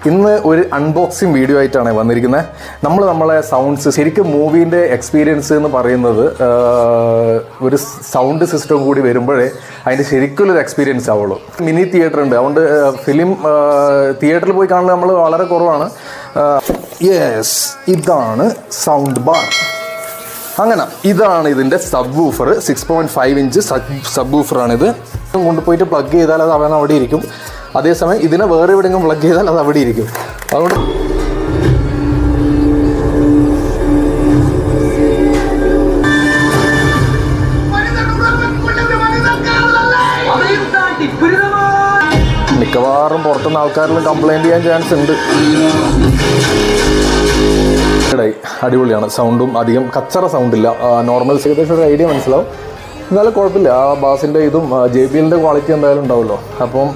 ഇന്ന് ഒരു unboxing video ആയിട്ടാണ് വന്നിരിക്കുന്നത്. നമ്മളെ സൗണ്ട്സ് ശരിക്കും മൂവീൻ്റെ എക്സ്പീരിയൻസ് എന്ന് പറയുന്നത് ഒരു സൗണ്ട് സിസ്റ്റം കൂടി വരുമ്പോഴേ അതിൻ്റെ ശരിക്കുള്ളൊരു എക്സ്പീരിയൻസ് ആവുള്ളൂ. മിനി തിയേറ്റർ ഉണ്ട്, അതുകൊണ്ട് ഫിലിം തിയേറ്ററിൽ പോയി കാണുന്നത് നമ്മൾ വളരെ കുറവാണ്. യെസ്, ഇതാണ് സൗണ്ട് ബാർ. അങ്ങനെ ഇതാണ് ഇതിൻ്റെ സബ് വൂഫർ. 6.5 ഇഞ്ച് സബ് വൂഫറാണിത്. കൊണ്ടുപോയിട്ട് പ്ലഗ് ചെയ്താൽ അത് അവൻ അവിടെ ഇരിക്കും. അതേസമയം ഇതിനെ വേറെ എവിടെയെങ്കിലും പ്ലഗ് ചെയ്താൽ അത് അവിടെ ഇരിക്കും. അതുകൊണ്ട് മിക്കവാറും പുറത്തുനിന്ന് ആൾക്കാരെല്ലാം കംപ്ലൈൻറ്റ് ചെയ്യാൻ ചാൻസ് ഉണ്ട്. അടിപൊളിയാണ്. സൗണ്ടും അധികം കച്ചറ സൗണ്ടില്ല. നോർമൽ ഏകദേശം ഒരു ഐഡിയ മനസ്സിലാവും. എന്നാലും കുഴപ്പമില്ല. ആ ബാസിൻ്റെ ഇതും JBLൻ്റെ ക്വാളിറ്റി എന്തായാലും ഉണ്ടാവുമല്ലോ. അപ്പം